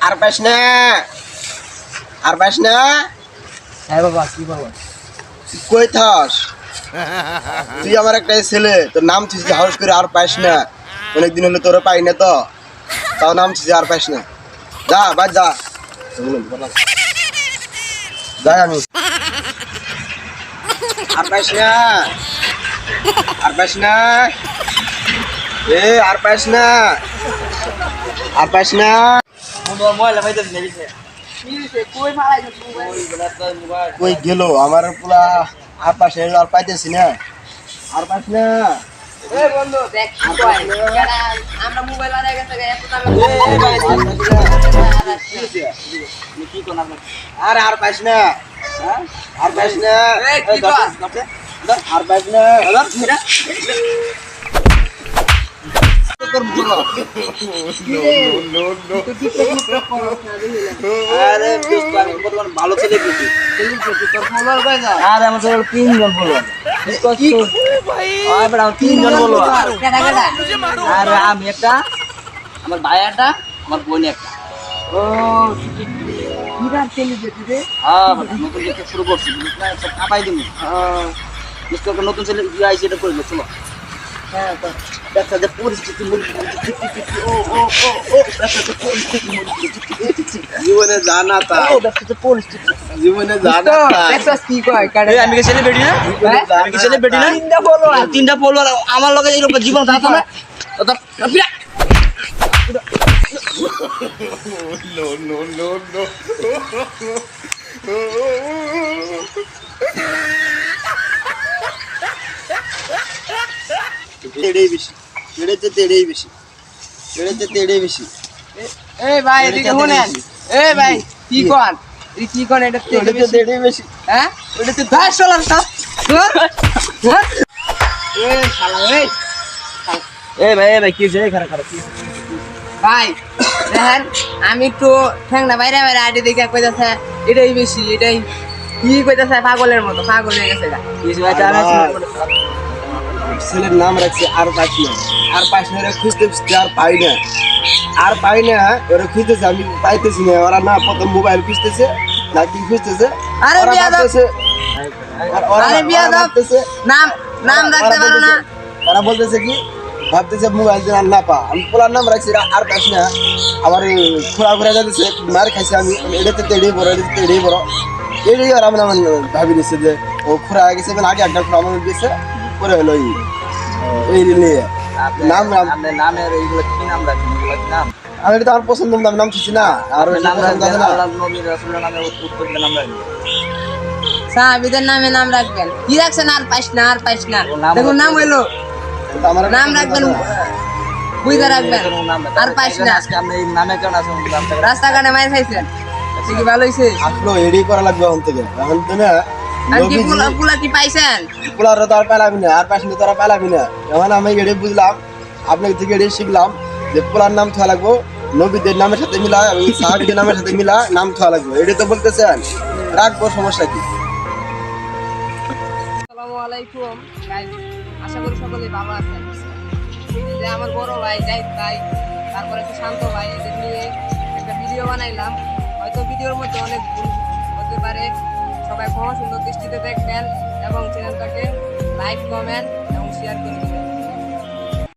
আর pass না হ্যাঁ বাবা কি বাবা কই থাস তুই আমার একটা ছেলে তোর নাম তুই হাউস করে আর পাস না অনেকদিন হলে তোরা পাই না তো তাও নাম তুই আর পাস না যা বাদ যা যাই আমি আর পাস না মোবাইল পাইতেছ না দিছে কই গেল আমার পুরা আর পাশে আর পাইতেছি না আর পাস না এই বন্ধু দেখ কি কয় এরা আমরা মোবাইল আরে গেছে এত দামে কি কোন আপনি আর আর পাস না আর পাস না এই কি কয় আর পাস না আরে দোস্ত আমি বর্তমান ভালো ছেলে পেয়েছি তোর ফলোয়ার কয় না আর আমার তো 3 জন ফলোয়ার কি ভাই আমরা 3 জন ফলোয়ার কেডা কেডা আর আমি একটা আমার ভাই একটা আমার বোন একটা ও কিরার সেলিব্রিটি রে হ্যাঁ নতুন একটা শুরু করছি না সব কাপাই দিমু মিস্টার নতুন ছেলে আইছে এটা করবে চলো হ্যাঁ তো দেখা যে পরিস্থিতি জীবনে জানা তা জীবনে জানা তা দেখছস কি কয় কেডা আমি কি সেলিব্রিটি না আমি কি সেলিব্রিটি না তিনটা ফলোয়ার আমার লগে এরকম জীবন থাকতো না তেড়েই বেশি তেড়েই বেশি এই ভাই এদিকে শুনেন এই ভাই কি কোন এই কি কোন এটা তেড়েই বেশি হ্যাঁ ওটা তো 10 ডলার তা এই শালা এই এই ভাই কি হইছে খারাপ কি ভাই দেখেন আমি তো ঠ্যাংনা বাইরে বাইরে আইডি দেখে কইতাছে এটাই বেশি এটাই কি কইতাছে পাগলের মতো পাগল হয়ে গেছে গা কিছু ভাই জানা ছেলের নাম রাখছে আর পাস না খুঁজতে আর পাই না ওরা খুঁজতেছে আমি পাইতেছি না ওরা না প্রথম মোবাইল খুঁজতেছে না কি খুঁজতেছে আরে ওরা বিয়াদব। ভাবতেছে আরে বিয়াদব নাম নাম রাখতে পারো না ওরা বলতেছে কি ভাবতেছে মোবাইল দিয়ে আর না পা আমি পোলার নাম রাখছি আর পাস না আমার ঘোরা যাচ্ছে মার খাইছে আমি এটাতে তেড়েই বড় এটাই আর আমি ভাবি নিচ্ছে যে ও খোরা গেছে আগে একটা খোরা আমার গেছে পরে হলো এই নিয়ে নাম আপনার নামের এইগুলো কি নাম রাখেন এগুলো কি নাম আমি এটা তো আমার পছন্দ নাম ছিছি না আর নাম পছন্দ আছে রাখবেন না আল্লাহ নবী রাসূলের নামে উত্তর দিয়ে নাম রাখবেন সাহাবীদের নামে নাম রাখবেন কি রাখছেন আর পাইস না ও নাম দেখুন নাম হইলো কিন্তু আমার নাম রাখবেন বুইদা রাখবেন আর পাইস না আজকে আপনি এই নামে কেন আছেন নামটা রাস্তাঘাটে মাইর খাইছেন কি ভালো হইছে আসলো এডি করা লাগবে এখন থেকে এখন তো না আর কি পুলা কি পাইছেন পোলার তো আর পেলাবি না আর পাইনি তো আর পেলাবি না এখন আমি এডি বুঝলাম আপনার থেকে এডি শিখলাম যে পোলার নাম থাকা লাগবো নবীদের নামের সাথে মিলা এবং সাহাবীদের নামের সাথে মিলা নাম থাকা লাগবে এডি তো বলতেছেন রাখবো সমস্যা কি আসসালামু আলাইকুম গাইস আশা করি সকলেই ভালো আছেন এই যে আমার বড় ভাই জাহিদ ভাই তারপরে একটা শান্ত ভাই এদের নিয়ে একটা ভিডিও বানাইলাম হয়তো ভিডিওর মধ্যে অনেক ভুল হতে পারে সবাই ক্ষমা সুন্দর দৃষ্টিতে দেখবেন এবং চ্যানেলটাকে লাইক কমেন্ট এবং শেয়ার করে দিবেন